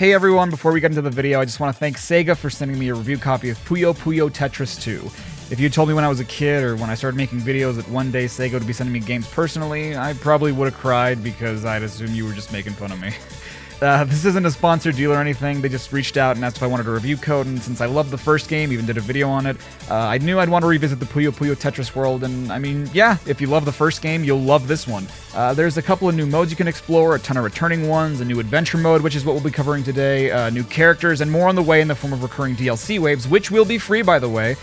Hey everyone, before we get into the video, I just want to thank Sega for sending me a review copy of Puyo Puyo Tetris 2. If you told me when I was a kid or when I started making videos that one day Sega would be sending me games personally, I probably would have cried because I'd assume you were just making fun of me. This isn't a sponsored deal or anything, they just reached out and asked if I wanted a review code, and since I loved the first game, even did a video on it, I knew I'd want to revisit the Puyo Puyo Tetris world, and I mean, yeah, if you love the first game, you'll love this one. There's a couple of new modes you can explore, a ton of returning ones, a new adventure mode, which is what we'll be covering today, new characters, and more on the way in the form of recurring DLC waves, which will be free, by the way.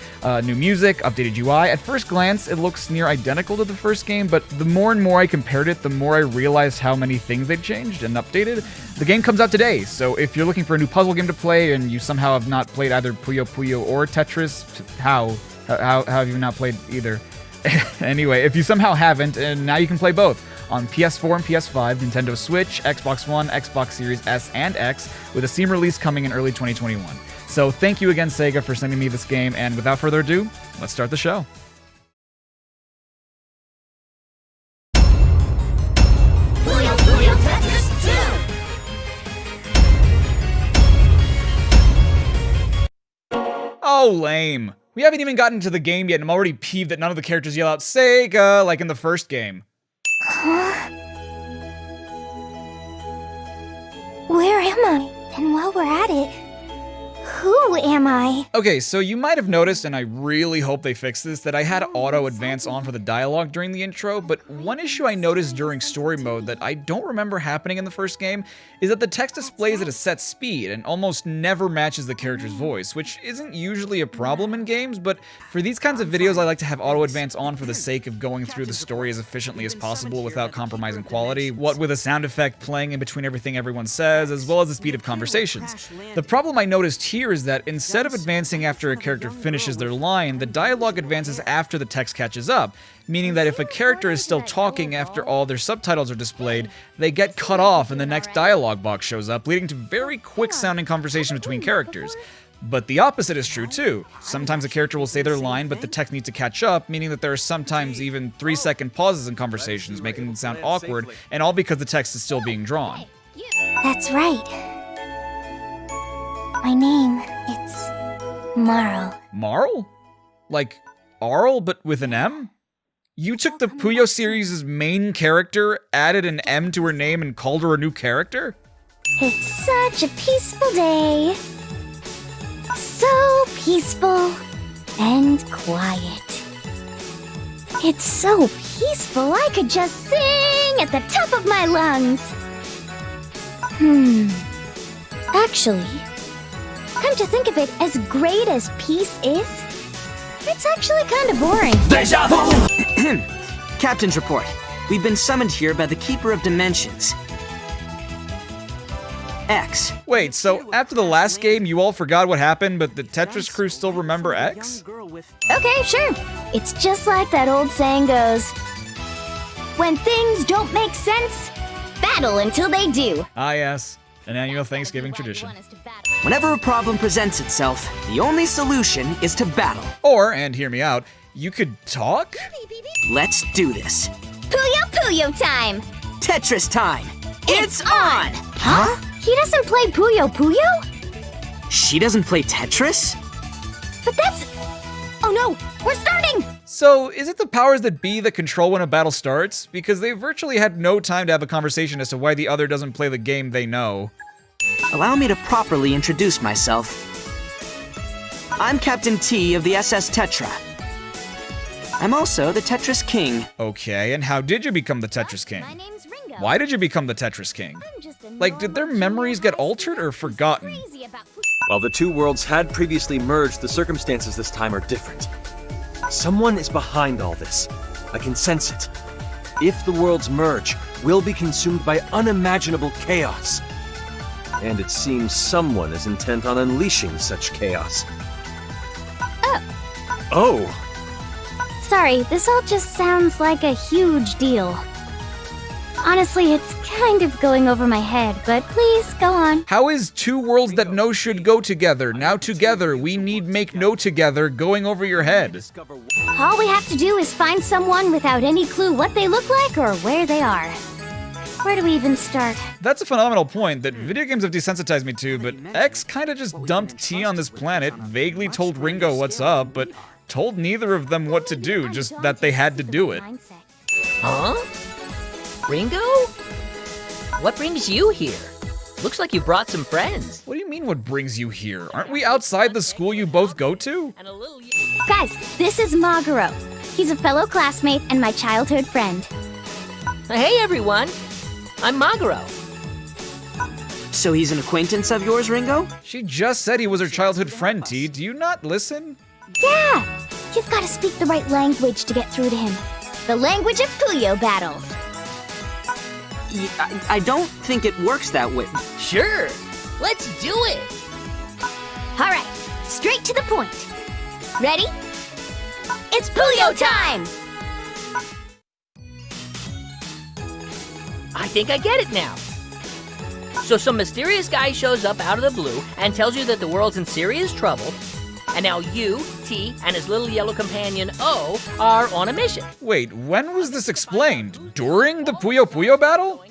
New music, updated UI. At first glance, it looks near identical to the first game, but the more and more I compared it, the more I realized how many things they've changed and updated. The game comes out today, so if you're looking for a new puzzle game to play and you somehow have not played either Puyo Puyo or Tetris, how have you not played either? Anyway, if you somehow haven't, and now you can play both on PS4 and PS5, Nintendo Switch, Xbox One, Xbox Series S and X, with a Steam release coming in early 2021. So thank you again, Sega, for sending me this game, and without further ado, let's start the show. Puyo Puyo Tetris 2! Oh, lame. We haven't even gotten to the game yet, and I'm already peeved that none of the characters yell out Sega like in the first game. Huh? Where am I? And while we're at it, who am I? Okay, so you might have noticed, and I really hope they fix this, that I had auto advance on for the dialogue during the intro, but one issue I noticed during story mode that I don't remember happening in the first game is that the text displays at a set speed and almost never matches the character's voice, which isn't usually a problem in games, but for these kinds of videos I like to have auto advance on for the sake of going through the story as efficiently as possible without compromising quality, what with a sound effect playing in between everything everyone says, as well as the speed of conversations. The problem I noticed here is that instead of advancing after a character finishes their line, the dialogue advances after the text catches up, meaning that if a character is still talking after all their subtitles are displayed, they get cut off and the next dialogue box shows up, leading to very quick-sounding conversation between characters. But the opposite is true too. Sometimes a character will say their line, but the text needs to catch up, meaning that there are sometimes even 3-second pauses in conversations, making them sound awkward, and all because the text is still being drawn. That's right. My name, it's Marl. Marl? Like Arl, but with an M? You took the Puyo series' main character, added an M to her name, and called her a new character? It's such a peaceful day. So peaceful and quiet. It's so peaceful I could just sing at the top of my lungs. Actually, come to think of it, as great as peace is, it's actually kind of boring. Deja vu! Captain's report. We've been summoned here by the Keeper of Dimensions. X. Wait, so after the last game, you all forgot what happened, but the Tetris crew still remember X? Okay, sure. It's just like that old saying goes, when things don't make sense, battle until they do. Ah yes, an annual Thanksgiving tradition. Whenever a problem presents itself, the only solution is to battle. Or, and hear me out, you could talk? Let's do this. Puyo Puyo time! Tetris time! It's on! Huh? He doesn't play Puyo Puyo? She doesn't play Tetris? But that's... Oh no, we're starting! So, is it the powers that be that control when a battle starts? Because they virtually had no time to have a conversation as to why the other doesn't play the game they know. Allow me to properly introduce myself. I'm Captain T of the SS Tetra. I'm also the Tetris King. Okay, and how did you become the Tetris King? My name's Ringo. Why did you become the Tetris King? I'm just a Like, did their memories get altered or forgotten? crazy about While the two worlds had previously merged, the circumstances this time are different. Someone is behind all this. I can sense it. If the worlds merge, we'll be consumed by unimaginable chaos. And it seems someone is intent on unleashing such chaos. Oh! Sorry, this all just sounds like a huge deal. Honestly, it's kind of going over my head, but please, go on. How is two worlds that no should go together, now together, we need make no together, going over your head? All we have to do is find someone without any clue what they look like or where they are. Where do we even start? That's a phenomenal point that video games have desensitized me to, but X kinda just dumped T on this planet, vaguely told Ringo what's up, but told neither of them what to do, just that they had to do it. Huh? Ringo? What brings you here? Looks like you brought some friends. What do you mean what brings you here? Aren't we outside the school you both go to? And a little... Guys, this is Maguro. He's a fellow classmate and my childhood friend. Hey everyone, I'm Maguro. So he's an acquaintance of yours, Ringo? She just said he was her childhood friend, T. Do you not listen? Yeah! You've got to speak the right language to get through to him. The language of Puyo battles. I don't think it works that way. Sure, let's do it. All right, straight to the point. Ready? It's Puyo time! I think I get it now. So some mysterious guy shows up out of the blue and tells you that the world's in serious trouble, and now you, T, and his little yellow companion, O, are on a mission. Wait, when was this explained? During the Puyo Puyo battle?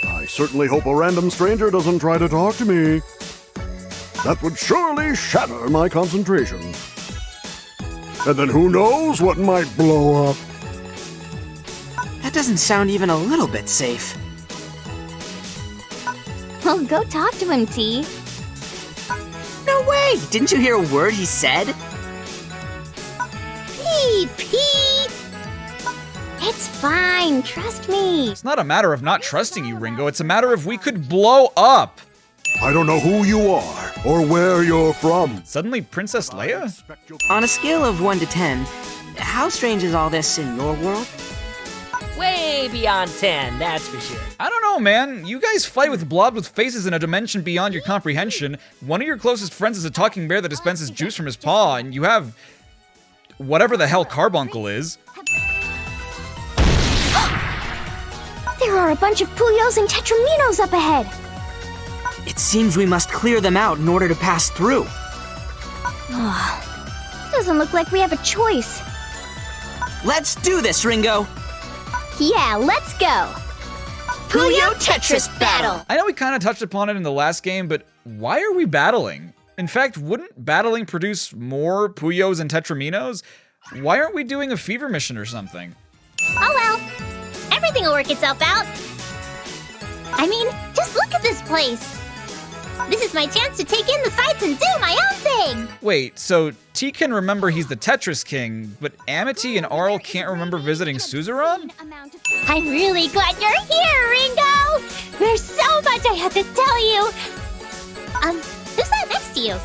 I certainly hope a random stranger doesn't try to talk to me. That would surely shatter my concentration. And then who knows what might blow up. That doesn't sound even a little bit safe. Well, go talk to him, T. No way! Didn't you hear a word he said? Pee. It's fine, trust me. It's not a matter of not trusting you, Ringo. It's a matter of we could blow up. I don't know who you are or where you're from. Suddenly Princess Leia? On a scale of 1 to 10, how strange is all this in your world? Way beyond 10, that's for sure. I don't know, man. You guys fight with blobs with faces in a dimension beyond your comprehension. One of your closest friends is a talking bear that dispenses juice from his paw, and you have whatever the hell Carbuncle is. There are a bunch of Puyos and Tetraminos up ahead. It seems we must clear them out in order to pass through. Doesn't look like we have a choice. Let's do this, Ringo! Yeah, let's go. Puyo Tetris battle. I know we kind of touched upon it in the last game, but why are we battling? In fact, wouldn't battling produce more Puyos and Tetraminos? Why aren't we doing a fever mission or something? Oh well, everything will work itself out. I mean, just look at this place. This is my chance to take in the sights and do my own thing. Wait, so T can remember he's the Tetris King, but Amity and Arl can't remember visiting Suzerain? I'm really glad you're here, Ringo. There's so much I have to tell you. Who's that next to you?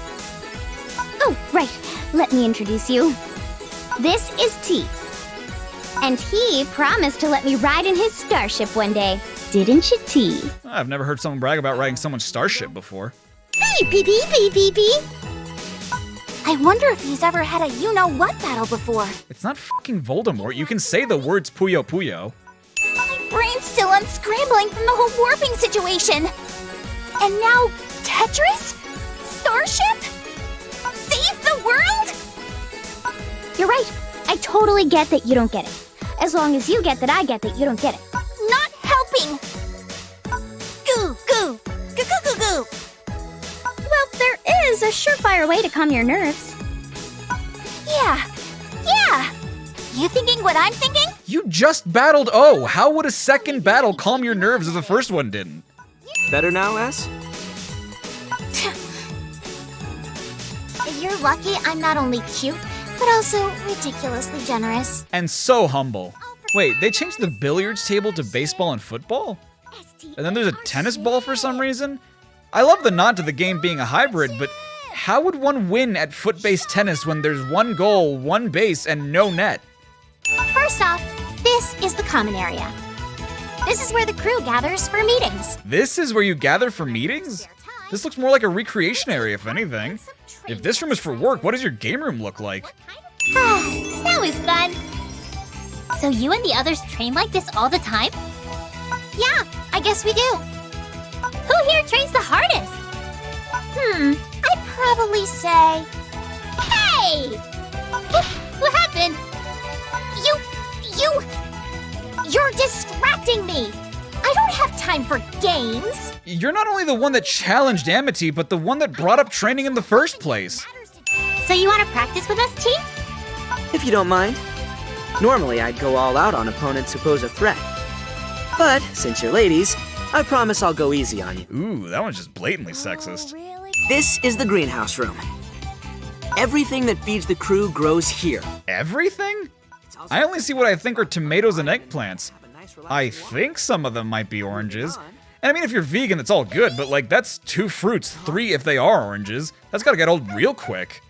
Oh, right. Let me introduce you. This is T. And he promised to let me ride in his starship one day. Didn't you, T? I've never heard someone brag about riding someone's starship before. Beep, beep, beep, beep, beep, beep. I wonder if he's ever had a you-know-what battle before. It's not fucking Voldemort. You can say the words Puyo Puyo. My brain's still unscrambling from the whole warping situation. And now, Tetris? Starship? Save the world? You're right. I totally get that you don't get it. As long as you get that I get that you don't get it. Not helping! Goo, goo! Goo, goo, goo, goo! Well, there is a surefire way to calm your nerves. Yeah! You thinking what I'm thinking? You just battled O! How would a second battle calm your nerves if the first one didn't? Better now, Lezz? You're lucky I'm not only cute, but also ridiculously generous. And so humble. Wait, they changed the billiards table to baseball and football? And then there's a tennis ball for some reason? I love the nod to the game being a hybrid, but how would one win at foot-based tennis when there's one goal, one base, and no net? First off, this is the common area. This is where the crew gathers for meetings. This is where you gather for meetings? This looks more like a recreation area, if anything. If this room is for work, what does your game room look like? That was fun. So you and the others train like this all the time? Yeah, I guess we do. Who here trains the hardest? I'd probably say... Hey! What happened? You're distracting me! I don't have time for games. You're not only the one that challenged Amity, but the one that brought up training in the first place. So you want to practice with us, T? If you don't mind. Normally, I'd go all out on opponents who pose a threat. But, since you're ladies, I promise I'll go easy on you. Ooh, that one's just blatantly sexist. Really? This is the greenhouse room. Everything that feeds the crew grows here. Everything? I only see what I think are tomatoes and eggplants. I think some of them might be oranges. And I mean, if you're vegan, it's all good, but like, that's 2 fruits, 3 if they are oranges. That's gotta get old real quick.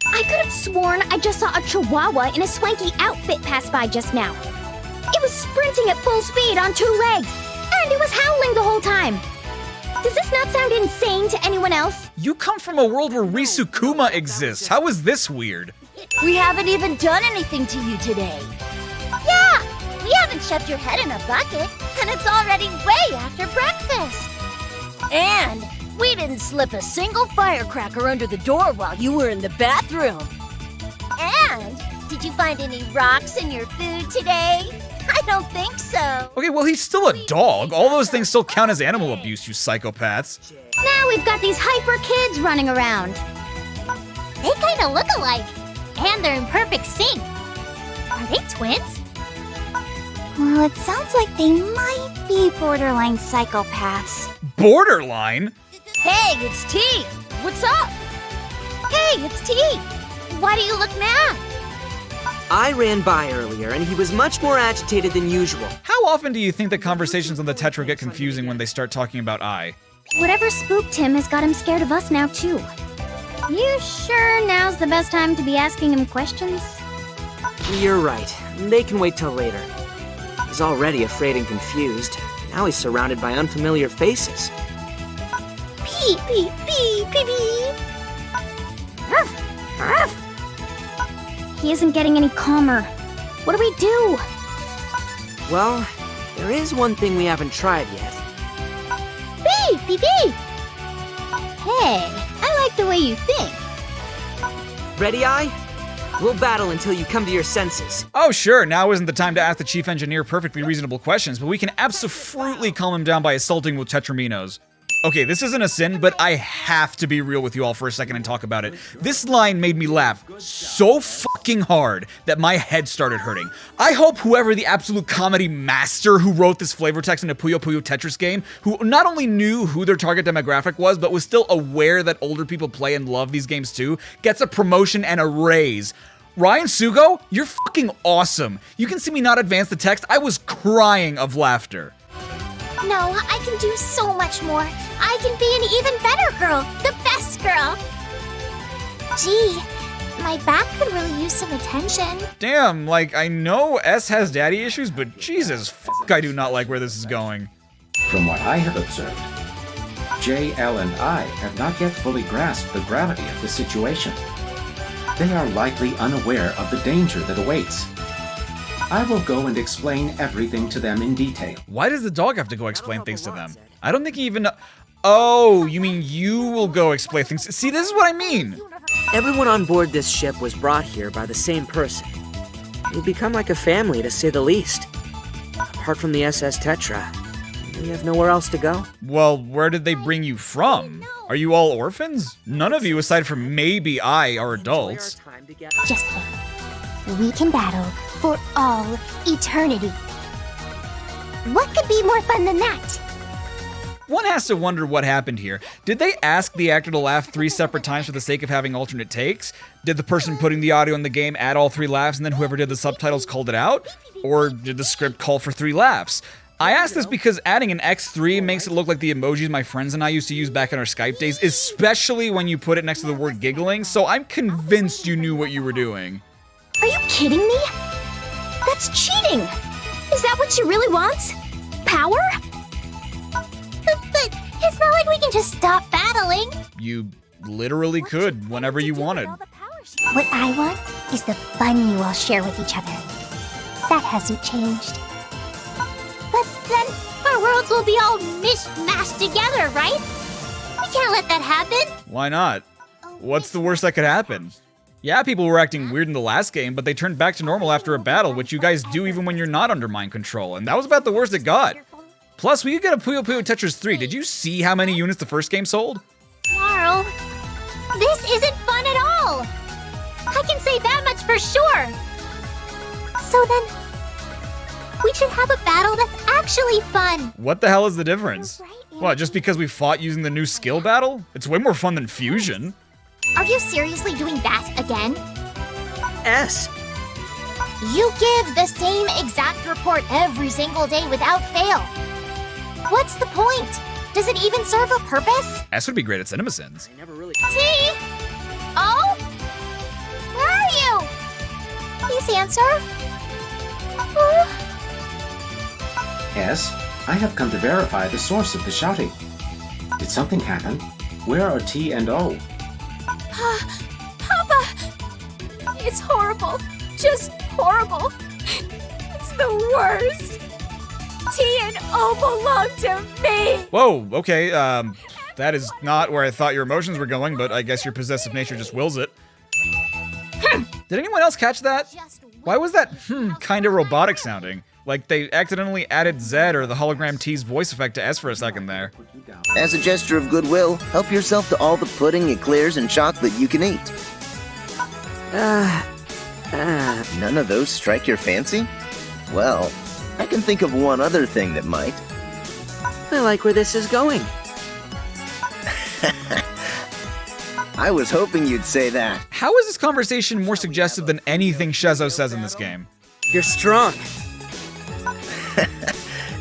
I could have sworn I just saw a chihuahua in a swanky outfit pass by just now. It was sprinting at full speed on 2 legs, and it was howling the whole time. Does this not sound insane to anyone else? You come from a world where Risukuma exists. How is this weird? We haven't even done anything to you today. Yeah, we haven't shoved your head in a bucket, and it's already way after breakfast. And we didn't slip a single firecracker under the door while you were in the bathroom. And did you find any rocks in your food today? I don't think so. Okay, well, he's still a dog. All those things still count as animal abuse, you psychopaths. Now we've got these hyper kids running around. They kind of look alike, and they're in perfect sync. Are they twins? Well, it sounds like they might be borderline psychopaths. Borderline? Hey, it's T. What's up? Hey, it's T. Why do you look mad? I ran by earlier, and he was much more agitated than usual. How often do you think that conversations on the Tetra get confusing when they start talking about I? Whatever spooked him has got him scared of us now, too. You sure now's the best time to be asking him questions? You're right. They can wait till later. He's already afraid and confused. Now he's surrounded by unfamiliar faces. Pee, pee, pee, pee, pee. Ruff, ruff. He isn't getting any calmer. What do we do? Well, there is one thing we haven't tried yet. Pee, pee, pee. Hey, I like the way you think. Ready, I? We'll battle until you come to your senses. Oh, sure, now isn't the time to ask the chief engineer perfectly reasonable questions, but we can absolutely calm him down by assaulting with Tetraminos. Okay, this isn't a sin, but I have to be real with you all for a second and talk about it. This line made me laugh so fucking hard that my head started hurting. I hope whoever the absolute comedy master who wrote this flavor text in a Puyo Puyo Tetris game, who not only knew who their target demographic was, but was still aware that older people play and love these games too, gets a promotion and a raise. Ryan Sugo, you're fucking awesome. You can see me not advance the text. I was crying of laughter. No, I can do so much more. I can be an even better girl, the best girl. Gee, my back could really use some attention. Damn, like, I know S has daddy issues, but Jesus, fuck, I do not like where this is going. From what I have observed, J, L, and I have not yet fully grasped the gravity of the situation. They are likely unaware of the danger that awaits. I will go and explain everything to them in detail. Why does the dog have to go explain things to them? I don't think he even... Oh, you mean you will go explain things? See, this is what I mean. Everyone on board this ship was brought here by the same person. We've become like a family, to say the least. Apart from the SS Tetra, we have nowhere else to go. Well, where did they bring you from? Are you all orphans? None of you, aside from maybe I, are adults. Just think, we can battle for all eternity. What could be more fun than that? One has to wonder what happened here. Did they ask the actor to laugh 3 separate times for the sake of having alternate takes? Did the person putting the audio in the game add all 3 laughs and then whoever did the subtitles called it out? Or did the script call for 3 laughs? I ask this because adding an X3 makes it look like the emojis my friends and I used to use back in our Skype days, especially when you put it next to the word giggling, so I'm convinced you knew what you were doing. Are you kidding me? That's cheating! Is that what she really wants? Power? But it's not like we can just stop battling. You literally could, whenever you wanted. What I want is the fun you all share with each other. That hasn't changed. But then our worlds will be all mishmashed together, right? We can't let that happen. Why not? What's the worst that could happen? Yeah, people were acting weird in the last game, but they turned back to normal after a battle, which you guys do even when you're not under mind control, and that was about the worst it got. Plus, we could get a Puyo Puyo Tetris 3. Did you see how many units the first game sold? Marl, this isn't fun at all. I can say that much for sure. So then, we should have a battle that's actually fun. What the hell is the difference? Right, yeah. What, just because we fought using the new skill battle? It's way more fun than Fusion. Are you seriously doing that again? S. You give the same exact report every single day without fail. What's the point? Does it even serve a purpose? S would be great at CINEMASINS. I never really. T? O? Where are you? Please answer. S, I have come to verify the source of the shouting. Did something happen? Where are T and O? Papa! It's horrible. Just horrible. It's the worst. T and O belong to me. Whoa, okay, that is not where I thought your emotions were going, but I guess your possessive nature just wills it. Did anyone else catch that? Why was that kinda robotic sounding? Like they accidentally added Z or the hologram T's voice effect to S for a second there. As a gesture of goodwill, help yourself to all the pudding, eclairs, and chocolate you can eat. None of those strike your fancy? Well, I can think of one other thing that might. I like where this is going. I was hoping you'd say that. How is this conversation more suggestive than anything Shezo says in this game? You're strong.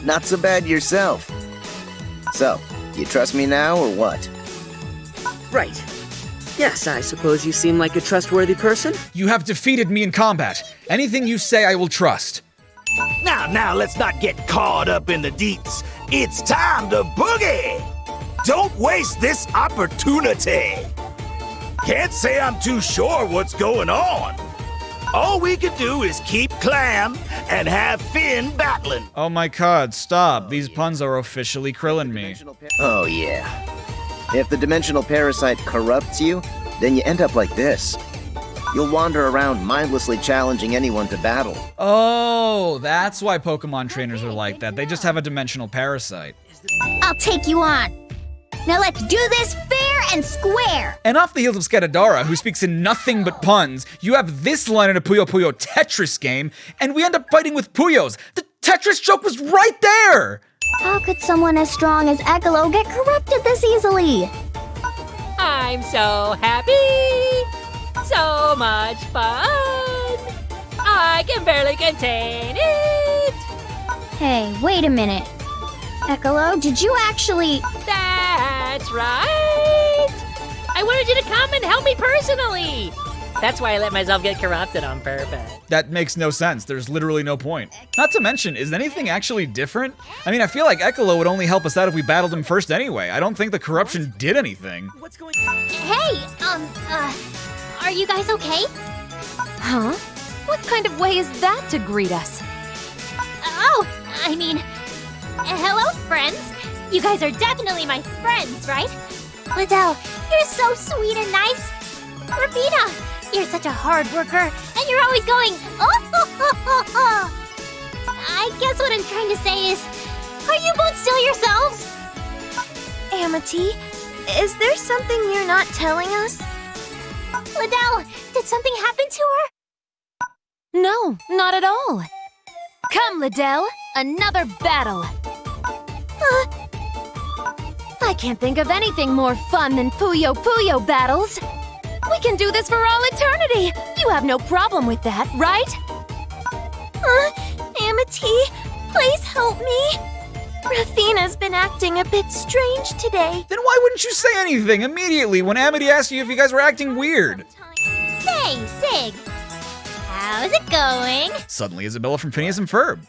Not so bad yourself. So, you trust me now or what? Right. Yes, I suppose you seem like a trustworthy person. You have defeated me in combat. Anything you say I will trust. Now, let's not get caught up in the deets. It's time to boogie! Don't waste this opportunity! Can't say I'm too sure what's going on. All we can do is keep Clam and have Finn battling. Oh my god, stop. These puns are officially krilling me. Oh yeah. If the dimensional parasite corrupts you, then you end up like this. You'll wander around mindlessly challenging anyone to battle. Oh, that's why Pokemon trainers are like that. They just have a dimensional parasite. I'll take you on. Now let's do this fair and square. And off the heels of Scatadara, who speaks in nothing but puns, you have this line in a Puyo Puyo Tetris game, and we end up fighting with Puyos. The Tetris joke was right there! How could someone as strong as Ekalo get corrupted this easily? I'm so happy! So much fun! I can barely contain it! Hey, wait a minute. Ekalo, did you actually... That's right! I wanted you to come and help me personally! That's why I let myself get corrupted on purpose. That makes no sense. There's literally no point. Not to mention, is anything actually different? I mean, I feel like Ekalo would only help us out if we battled him first anyway. I don't think the corruption did anything. Hey, are you guys okay? Huh? What kind of way is that to greet us? Oh, I mean... hello, friends. You guys are definitely my friends, right? Liddell, you're so sweet and nice. Rafina, you're such a hard worker, and you're always going, oh. I guess what I'm trying to say is, are you both still yourselves? Amity, is there something you're not telling us? Liddell, did something happen to her? No, not at all. Come, Liddell, another battle. I can't think of anything more fun than Puyo Puyo battles. We can do this for all eternity. You have no problem with that, right? Amity, please help me. Rafina's been acting a bit strange today. Then why wouldn't you say anything immediately when Amity asked you if you guys were acting weird? Say, Sig, how's it going? Suddenly Isabella from Phineas and Ferb.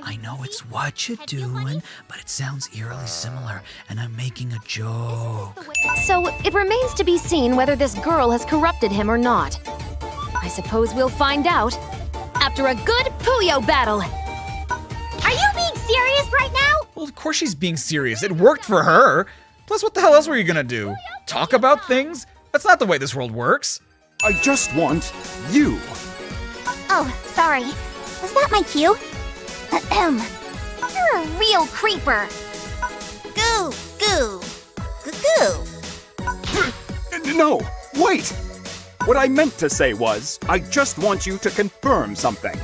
I know it's what you're doing, but it sounds eerily similar, and I'm making a joke. So it remains to be seen whether this girl has corrupted him or not. I suppose we'll find out after a good Puyo battle. Are you being serious right now? Well, of course she's being serious. It worked for her. Plus, what the hell else were you gonna do? Talk about things? That's not the way this world works. I just want you. Oh, sorry. Was that my cue? You're a real creeper. Goo, goo, goo, goo. No, wait! What I meant to say was, I just want you to confirm something.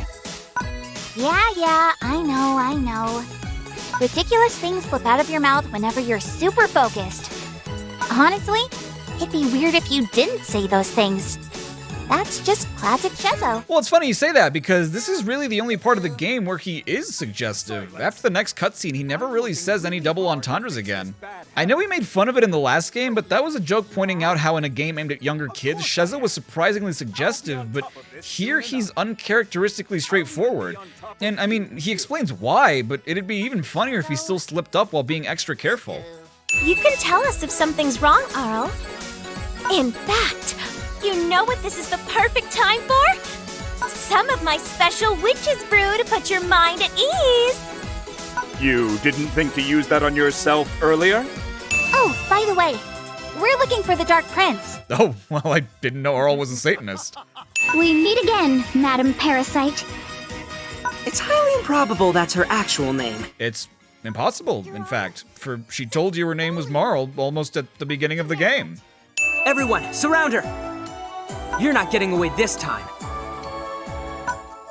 Yeah, I know. Ridiculous things slip out of your mouth whenever you're super focused. Honestly, it'd be weird if you didn't say those things. That's just classic Shezzo. Well, it's funny you say that because this is really the only part of the game where he is suggestive. After the next cutscene, he never really says any double entendres again. I know he made fun of it in the last game, but that was a joke pointing out how in a game aimed at younger kids, Shezzo was surprisingly suggestive, but here he's uncharacteristically straightforward. And I mean, he explains why, but it'd be even funnier if he still slipped up while being extra careful. You can tell us if something's wrong, Arl. In fact, you know what this is the perfect time for? Some of my special witch's brew to put your mind at ease. You didn't think to use that on yourself earlier? Oh, by the way, we're looking for the Dark Prince. Oh, well, I didn't know Earl was a Satanist. We meet again, Madam Parasite. It's highly improbable that's her actual name. It's impossible, in fact, for she told you her name was Marl almost at the beginning of the game. Everyone, surround her! You're not getting away this time.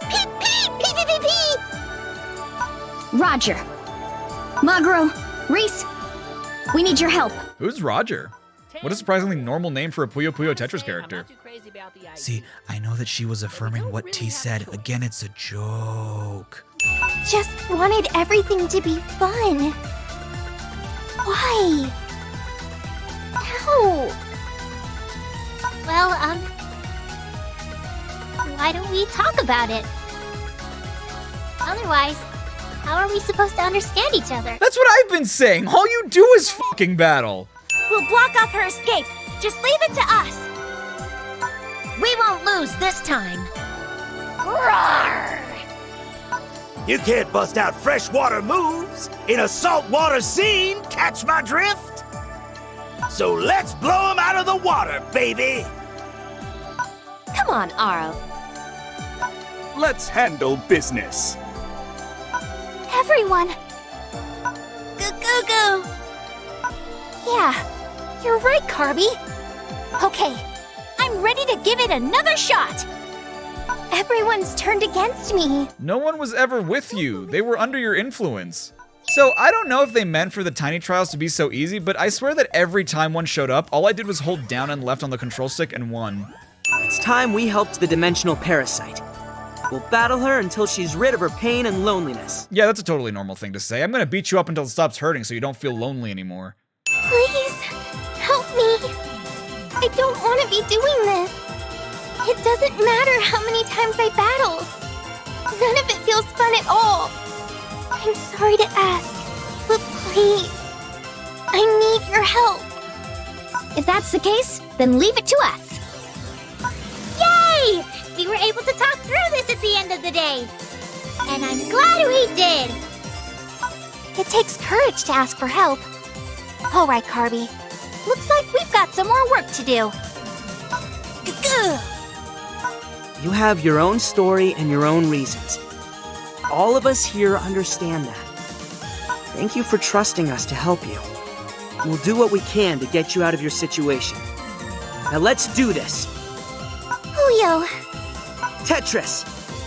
Pee, pee, pee, pee, pee, pee. Roger. Magro, Reese, we need your help. Who's Roger? What a surprisingly normal name for a Puyo Puyo Tetris character. See, I know that she was affirming what T said. Again, it's a joke. Just wanted everything to be fun. Why? No. Well, why don't we talk about it? Otherwise, how are we supposed to understand each other? That's what I've been saying. All you do is fucking battle. We'll block off her escape. Just leave it to us. We won't lose this time. Roar! You can't bust out freshwater moves in a saltwater scene, catch my drift? So let's blow 'em out of the water, baby! Come on, Arl. Let's handle business. Everyone! Goo goo goo! Yeah, you're right, Carby. Okay, I'm ready to give it another shot. Everyone's turned against me. No one was ever with you. They were under your influence. So I don't know if they meant for the tiny trials to be so easy, but I swear that every time one showed up, all I did was hold down and left on the control stick and won. It's time we helped the dimensional parasite. We'll battle her until she's rid of her pain and loneliness. Yeah, that's a totally normal thing to say. I'm gonna beat you up until it stops hurting so you don't feel lonely anymore. Please, help me. I don't want to be doing this. It doesn't matter how many times I battle. None of it feels fun at all. I'm sorry to ask, but please, I need your help. If that's the case, then leave it to us. Yay! We were able to talk through this at the end of the day. And I'm glad we did. It takes courage to ask for help. All right, Carby. Looks like we've got some more work to do. Gah-gah. You have your own story and your own reasons. All of us here understand that. Thank you for trusting us to help you. We'll do what we can to get you out of your situation. Now let's do this. Puyo, Tetris,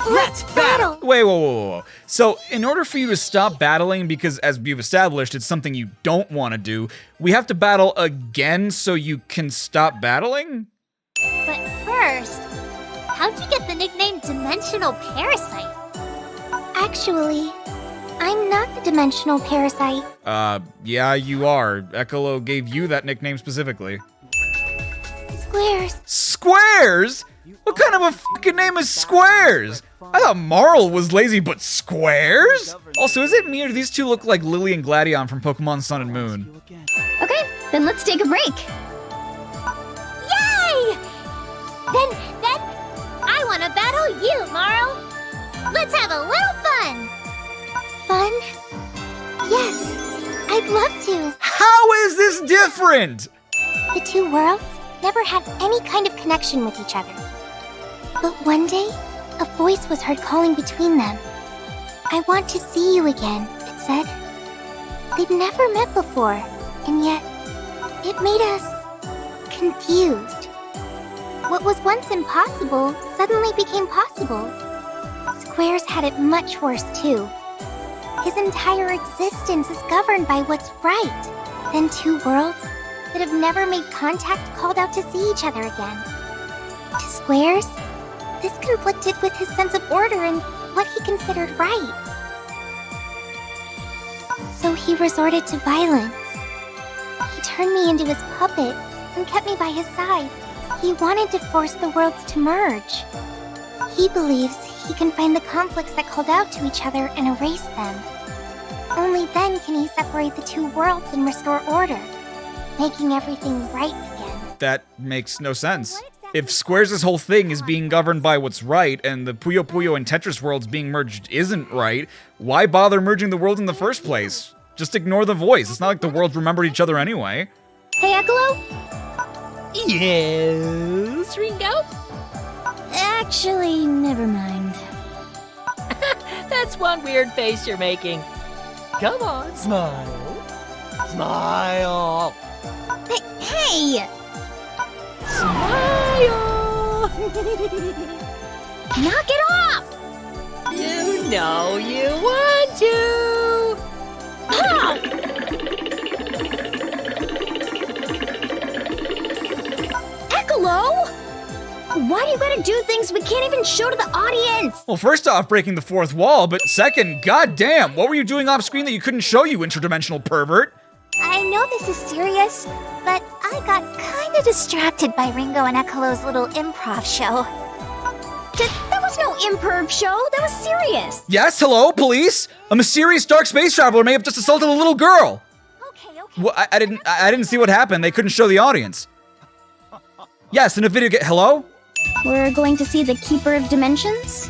let's battle. Wait, whoa. So, in order for you to stop battling, because as you've established, it's something you don't want to do, we have to battle again so you can stop battling? But first, how'd you get the nickname Dimensional Parasite? Actually, I'm not the Dimensional Parasite. Yeah, you are. Echolo gave you that nickname specifically. Squares. Squares? What kind of a fucking name is Squares? I thought Marl was lazy, but Squares? Also, is it me or do these two look like Lily and Gladion from Pokemon Sun and Moon? Okay, then let's take a break. Yay! Then, I want to battle you, Marl. Let's have a little fun. Fun? Yes, I'd love to. How is this different? The two worlds never had any kind of connection with each other. But one day, a voice was heard calling between them. I want to see you again. said. They'd never met before, and yet it made us confused. What was once impossible suddenly became possible. Squares had it much worse too. His entire existence is governed by what's right. Then two worlds that have never made contact called out to see each other again. To Squares, this conflicted with his sense of order and what he considered right. So he resorted to violence. He turned me into his puppet and kept me by his side. He wanted to force the worlds to merge. He believes he can find the conflicts that called out to each other and erase them. Only then can he separate the two worlds and restore order, making everything right again. That makes no sense. If Squares' whole thing is being governed by what's right, and the Puyo Puyo and Tetris worlds being merged isn't right, why bother merging the worlds in the first place? Just ignore the voice. It's not like the worlds remembered each other anyway. Hey, Eccolo? Yes, Ringo? Actually, never mind. That's one weird face you're making. Come on, smile. Smile. Hey! Smile. Knock it off! You know you want to. Eccolo? Why do you gotta do things we can't even show to the audience? Well, first off, breaking the fourth wall, but second, goddamn, what were you doing off screen that you couldn't show, you interdimensional pervert? I know this is serious, but I got kinda distracted by Ringo and Eccolo's little improv show. That was no improv show, that was serious. Yes, hello, police? A mysterious dark space traveler may have just assaulted a little girl. Okay. Well, I didn't see what happened. They couldn't show the audience. Yes, in a video hello? We're going to see the Keeper of Dimensions?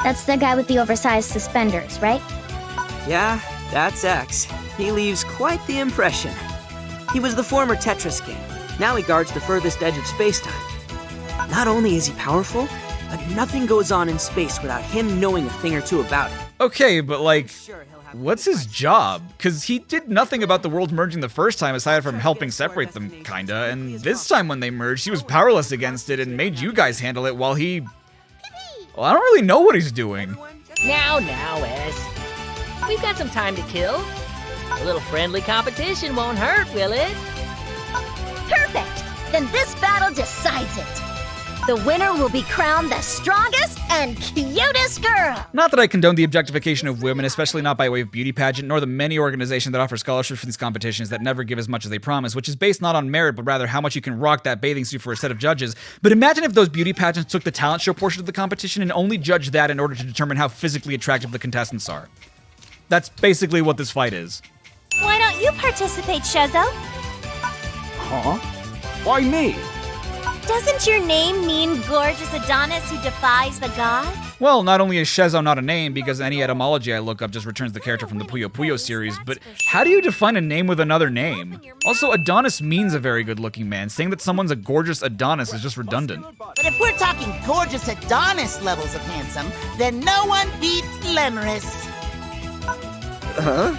That's the guy with the oversized suspenders, right? Yeah, that's X. He leaves quite the impression. He was the former Tetris king. Now he guards the furthest edge of space-time. Not only is he powerful, but nothing goes on in space without him knowing a thing or two about it. Okay, but like, what's his job? Because he did nothing about the world merging the first time aside from helping separate them, kinda, and this time when they merged, he was powerless against it and made you guys handle it while he... Well, I don't really know what he's doing. Now, S. We've got some time to kill. A little friendly competition won't hurt, will it? Perfect! Then this battle decides it. The winner will be crowned the strongest and cutest girl. Not that I condone the objectification of women, especially not by way of beauty pageant, nor the many organizations that offer scholarships for these competitions that never give as much as they promise, which is based not on merit, but rather how much you can rock that bathing suit for a set of judges. But imagine if those beauty pageants took the talent show portion of the competition and only judged that in order to determine how physically attractive the contestants are. That's basically what this fight is. Why don't you participate, Shezzo? Huh? Why me? Doesn't your name mean gorgeous Adonis who defies the gods? Well, not only is Shezzo not a name, because any etymology I look up just returns the character from the Puyo Puyo series, but how do you define a name with another name? Also, Adonis means a very good-looking man. Saying that someone's a gorgeous Adonis is just redundant. But if we're talking gorgeous Adonis levels of handsome, then no one beats Lemurus. Huh?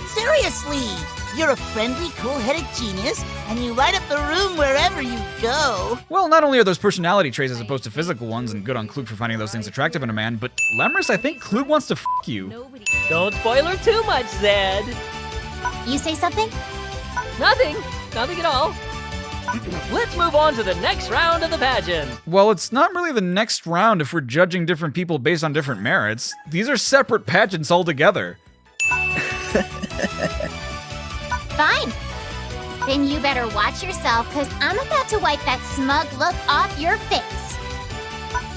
Seriously, you're a friendly, cool-headed genius, and you light up the room wherever you go. Well, not only are those personality traits as opposed to physical ones, and good on Klug for finding those things attractive in a man, but Lemurus, I think Klug wants to f*** you. Don't spoil her too much, Zed. You say something? Nothing at all. Let's move on to the next round of the pageant. Well, it's not really the next round if we're judging different people based on different merits. These are separate pageants altogether. Fine. Then you better watch yourself, because I'm about to wipe that smug look off your face.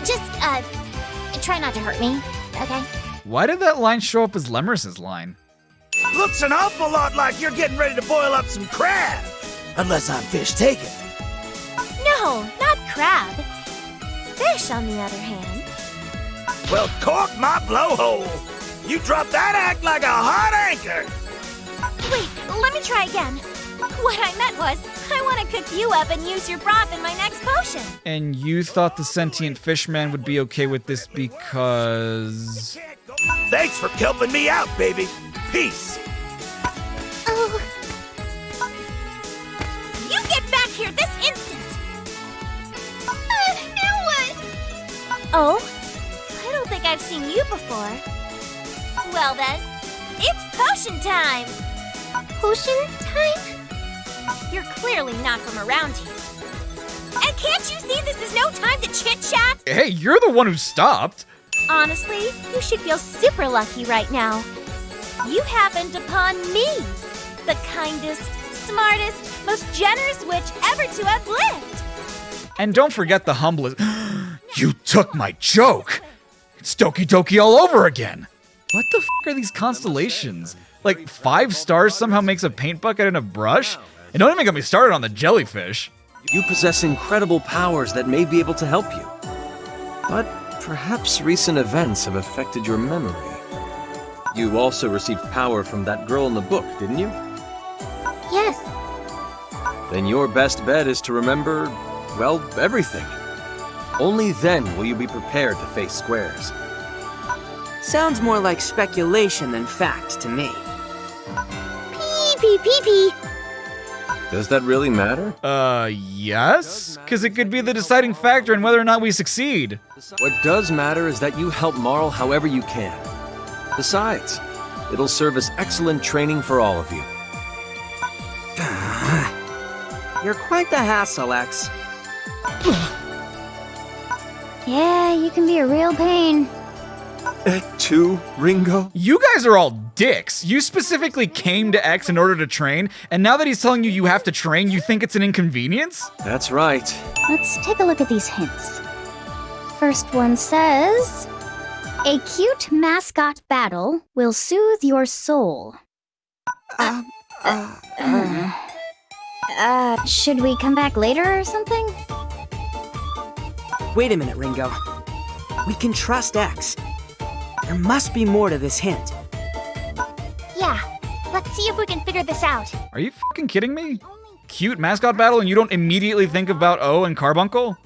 Just, try not to hurt me, okay? Why did that line show up as Lemurus' line? Looks an awful lot like you're getting ready to boil up some crab. Unless I'm fish taken. No, not crab. Fish, on the other hand. Well, cork my blowhole. You dropped that act like a hot anchor. Wait, let me try again. What I meant was, I want to cook you up and use your broth in my next potion. And you thought the sentient fishman would be okay with this because... Thanks for helping me out, baby. Peace. Oh, You get back here this instant! now what? Oh? I don't think I've seen you before. Well then, it's potion time! Potion time? You're clearly not from around here. And can't you see this is no time to chit-chat? Hey, you're the one who stopped. Honestly, you should feel super lucky right now. You happened upon me, the kindest, smartest, most generous witch ever to have lived. And don't forget the humblest. You took my joke. It's Doki Doki all over again. What the f are these constellations? Like 5 stars somehow makes a paint bucket and a brush? And don't even get me started on the jellyfish. You possess incredible powers that may be able to help you. But perhaps recent events have affected your memory. You also received power from that girl in the book, didn't you? Yes. Then your best bet is to remember, well, everything. Only then will you be prepared to face squares. Sounds more like speculation than fact to me. Pee. Does that really matter? Yes? Because it could be the deciding factor in whether or not we succeed. What does matter is that you help Marl however you can. Besides, it'll serve as excellent training for all of you. You're quite the hassle, X. Yeah, you can be a real pain. Too, Ringo? You guys are all dicks. You specifically came to X in order to train, and now that he's telling you you have to train, you think it's an inconvenience? That's right. Let's take a look at these hints. First one says, a cute mascot battle will soothe your soul. Should we come back later or something? Wait a minute, Ringo. We can trust X. There must be more to this hint. Yeah, let's see if we can figure this out. Are you fucking kidding me? Cute mascot battle and you don't immediately think about O and Carbuncle?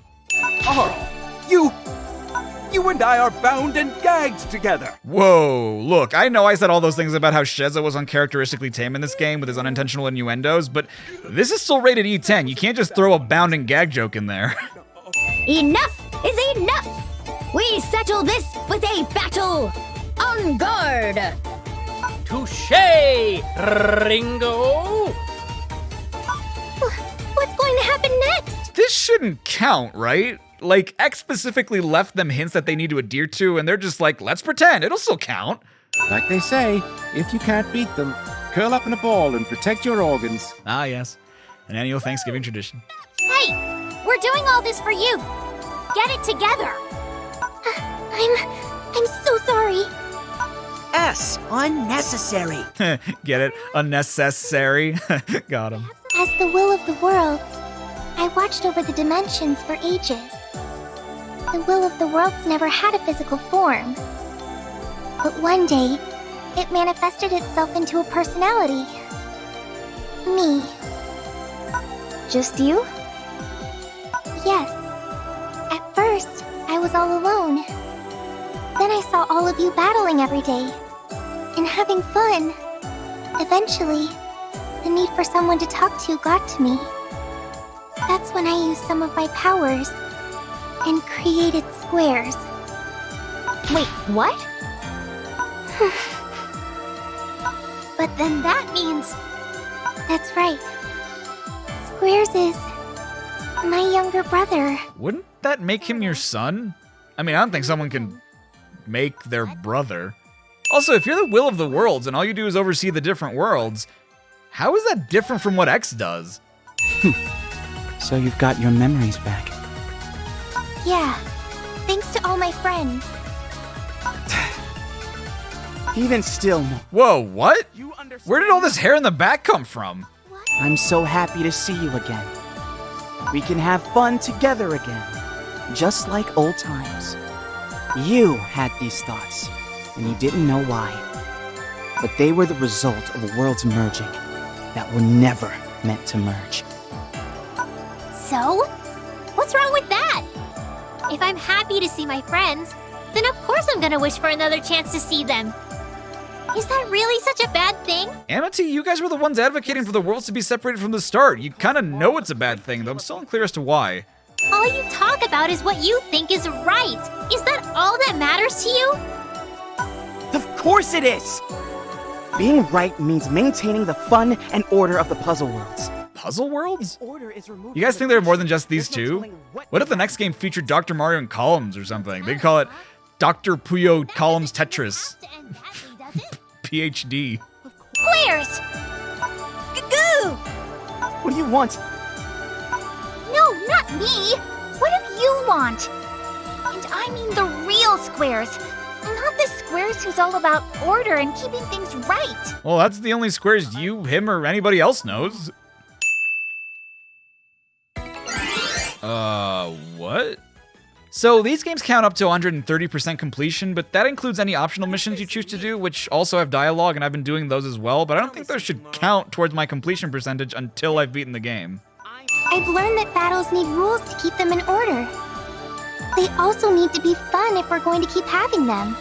You and I are bound and gagged together. Whoa, look, I know I said all those things about how Sheza was uncharacteristically tame in this game with his unintentional innuendos, but this is still rated E10. You can't just throw a bound and gag joke in there. Enough is enough! We settle this with a battle! On guard! Touché, Ringo! What's going to happen next? This shouldn't count, right? Like, X specifically left them hints that they need to adhere to, and they're just like, let's pretend, it'll still count. Like they say, if you can't beat them, curl up in a ball and protect your organs. Ah, yes. An annual Thanksgiving tradition. Hey, we're doing all this for you. Get it together. I'm so sorry. S. Unnecessary. Get it? Unnecessary. Got him. As the will of the worlds, I watched over the dimensions for ages. The will of the worlds never had a physical form. But one day, it manifested itself into a personality. Me. Just you? Yes. At first, I was all alone. Then I saw all of you battling every day and having fun. Eventually, the need for someone to talk to got to me. That's when I used some of my powers and created squares. Wait, what? But then that means... That's right. Squares is my younger brother. Wouldn't that make him your son? I mean, I don't think someone can make their brother. Also, if you're the will of the worlds and all you do is oversee the different worlds, how is that different from what X does? So you've got your memories back. Yeah, thanks to all my friends. Even still more. Whoa, what? Where did all this hair in the back come from? I'm so happy to see you again. We can have fun together again, just like old times. You had these thoughts, and you didn't know why. But they were the result of worlds merging that were never meant to merge. So? What's wrong with that? If I'm happy to see my friends, then of course I'm gonna wish for another chance to see them. Is that really such a bad thing? Amity, you guys were the ones advocating for the worlds to be separated from the start. You kind of know it's a bad thing, though I'm still unclear as to why. All you talk about is what you think is right. Is that all that matters to you? Of course it is! Being right means maintaining the fun and order of the puzzle worlds. Puzzle worlds? You guys think there are more than just these two? What if the next game featured Dr. Mario in columns or something? They could call it Dr. Puyo Columns Tetris. PhD. Squares! Goo! What do you want? No, not me! What do you want? And I mean the real squares, not the squares who's all about order and keeping things right. Well, that's the only squares you, him, or anybody else knows. What? So these games count up to 130% completion, but that includes any optional missions you choose to do, which also have dialogue, and I've been doing those as well, but I don't think those should count towards my completion percentage until I've beaten the game. I've learned that battles need rules to keep them in order. They also need to be fun if we're going to keep having them.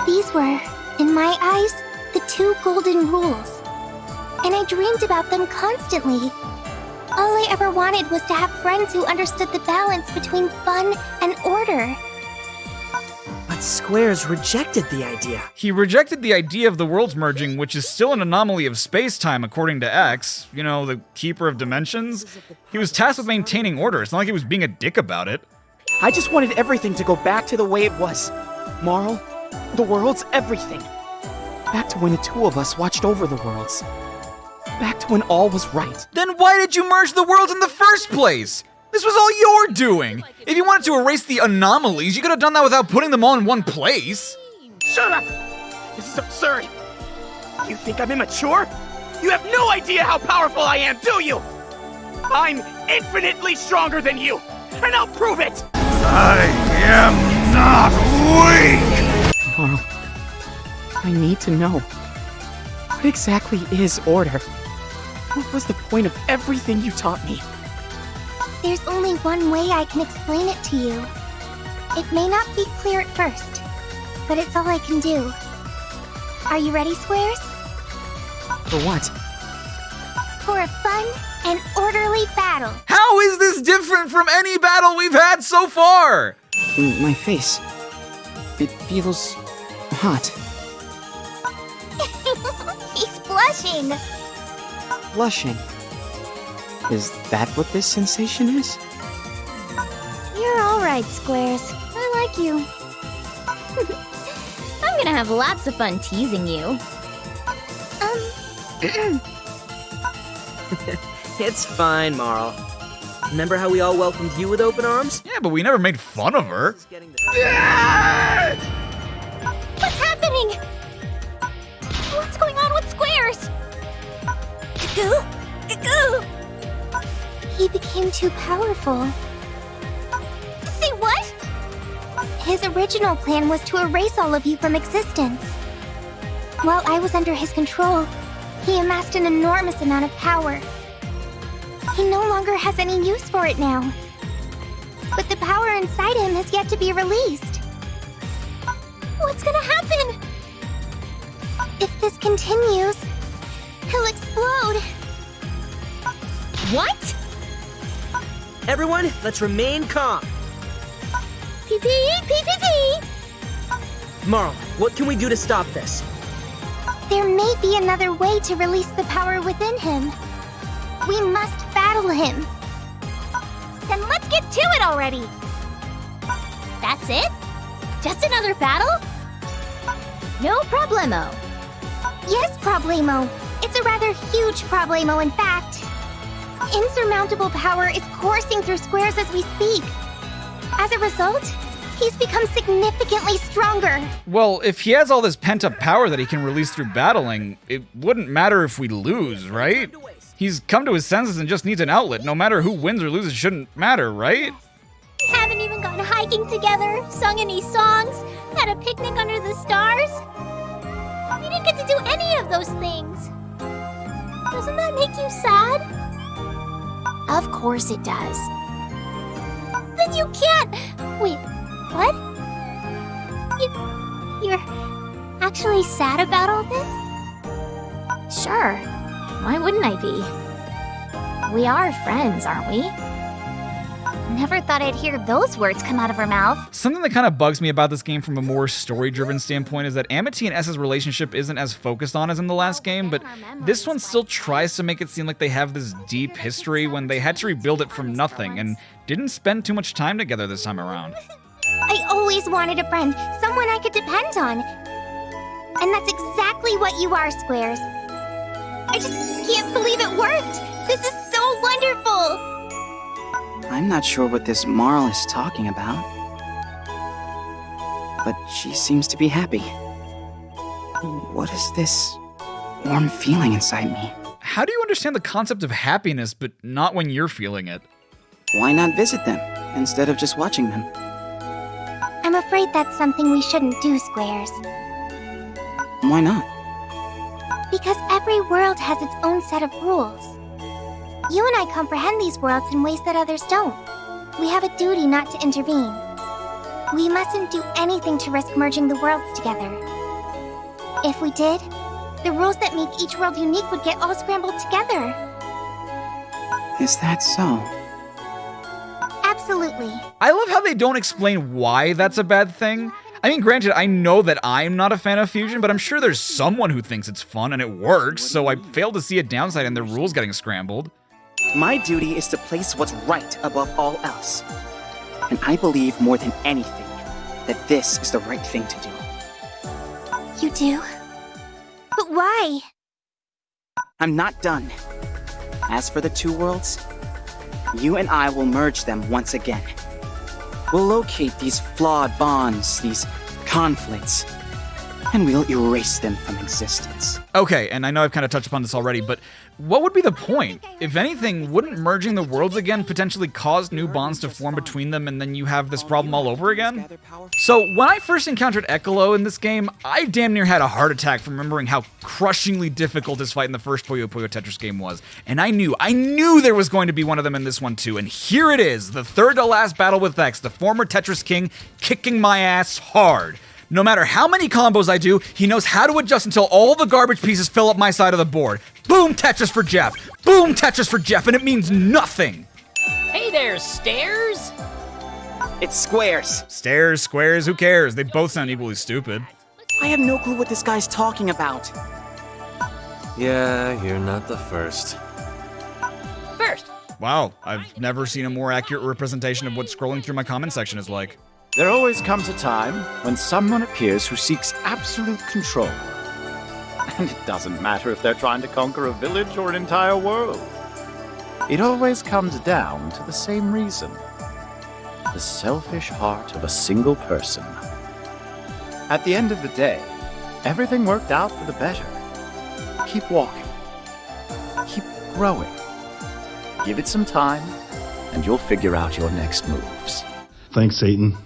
These were, in my eyes, the 2 golden rules. And I dreamed about them constantly. All I ever wanted was to have friends who understood the balance between fun and order. But Squares rejected the idea. He rejected the idea of the worlds merging, which is still an anomaly of space-time according to X, you know, the keeper of dimensions. He was tasked with maintaining order. It's not like he was being a dick about it. I just wanted everything to go back to the way it was. Moral, the worlds, everything. Back to when the 2 of us watched over the worlds. Back to when all was right. Then why did you merge the worlds in the first place? This was all your doing. If you wanted to erase the anomalies, you could have done that without putting them all in one place. Shut up! This is absurd. You think I'm immature? You have no idea how powerful I am, do you? I'm infinitely stronger than you, and I'll prove it! I am not weak! Marl, I need to know. What exactly is order? What was the point of everything you taught me? There's only one way I can explain it to you. It may not be clear at first, but it's all I can do. Are you ready, Squares? For what? For a fun and orderly battle. How is this different from any battle we've had so far? My face. It feels hot. He's blushing. Blushing. Is that what this sensation is? You're all right, Squares. I like you. I'm gonna have lots of fun teasing you. It's fine, Marl. Remember how we all welcomed you with open arms? Yeah, but we never made fun of her. What's happening? What's going on with Squares? Goo! Goo! He became too powerful. Say what? His original plan was to erase all of you from existence. While I was under his control, he amassed an enormous amount of power. He no longer has any use for it now. But the power inside him has yet to be released. What's gonna happen? If this continues, he'll explode. What? Everyone, let's remain calm. Pee. Marl, what can we do to stop this? There may be another way to release the power within him. We must battle him. Then let's get to it already. That's it? Just another battle? No problemo. Yes, problemo. It's a rather huge problemo, in fact. Insurmountable power is coursing through Squares as we speak. As a result, he's become significantly stronger. Well, if he has all this pent-up power that he can release through battling, it wouldn't matter if we lose, right? He's come to his senses and just needs an outlet. No matter who wins or loses, it shouldn't matter, right? We haven't even gone hiking together, sung any songs, had a picnic under the stars. We didn't get to do any of those things. Doesn't that make you sad? Of course it does. Then you can't... Wait, what? You're actually sad about all this? Sure. Why wouldn't I be? We are friends, aren't we? Never thought I'd hear those words come out of her mouth. Something that kind of bugs me about this game from a more story-driven standpoint is that Amity and S's relationship isn't as focused on as in the last game, but this one still tries to make it seem like they have this deep history when they had to rebuild it from nothing and didn't spend too much time together this time around. I always wanted a friend, someone I could depend on. And that's exactly what you are, Squares. I just can't believe it worked! This is so wonderful! I'm not sure what this Marl is talking about. But she seems to be happy. What is this warm feeling inside me? How do you understand the concept of happiness, but not when you're feeling it? Why not visit them, instead of just watching them? I'm afraid that's something we shouldn't do, Squares. Why not? Because every world has its own set of rules. You and I comprehend these worlds in ways that others don't. We have a duty not to intervene. We mustn't do anything to risk merging the worlds together. If we did, the rules that make each world unique would get all scrambled together. Is that so? Absolutely. I love how they don't explain why that's a bad thing. I mean, granted, I know that I'm not a fan of fusion, but I'm sure there's someone who thinks it's fun and it works, so I fail to see a downside in their rules getting scrambled. My duty is to place what's right above all else. And I believe more than anything that this is the right thing to do. You do? But why? I'm not done. As for the two worlds, you and I will merge them once again. We'll locate these flawed bonds, these conflicts, and we'll erase them from existence. Okay, and I know I've kind of touched upon this already, but what would be the point? If anything, wouldn't merging the worlds again potentially cause new bonds to form between them and then you have this problem all over again? So, when I first encountered Ecolo in this game, I damn near had a heart attack from remembering how crushingly difficult this fight in the first Puyo Puyo Tetris game was. And I knew there was going to be one of them in this one too, and here it is, the third to last battle with X, the former Tetris king, kicking my ass hard. No matter how many combos I do, he knows how to adjust until all the garbage pieces fill up my side of the board. Boom, Tetris for Jeff. Boom, Tetris for Jeff, and it means nothing. Hey there, Stairs! It's Squares. Stairs, squares, who cares? They both sound equally stupid. I have no clue what this guy's talking about. Yeah, you're not the first. First. Wow, I've never seen a more accurate representation of what scrolling through my comment section is like. There always comes a time when someone appears who seeks absolute control. And it doesn't matter if they're trying to conquer a village or an entire world. It always comes down to the same reason. The selfish heart of a single person. At the end of the day, everything worked out for the better. Keep walking. Keep growing. Give it some time, and you'll figure out your next moves. Thanks, Satan.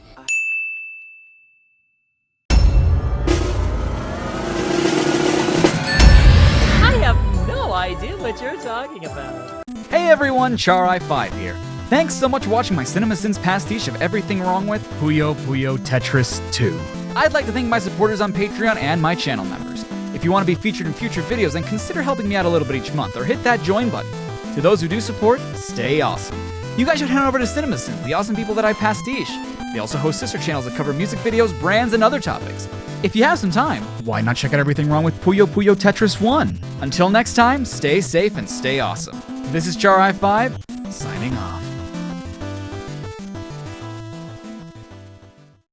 Idea what you're talking about. Hey everyone, Char-I5 here. Thanks so much for watching my CinemaSins pastiche of everything wrong with Puyo Puyo Tetris 2. I'd like to thank my supporters on Patreon and my channel members. If you want to be featured in future videos, then consider helping me out a little bit each month, or hit that join button. To those who do support, stay awesome. You guys should head over to CinemaSins, the awesome people that I pastiche. They also host sister channels that cover music videos, brands, and other topics. If you have some time, why not check out everything wrong with Puyo Puyo Tetris 1? Until next time, stay safe and stay awesome. This is Char-I5, signing off.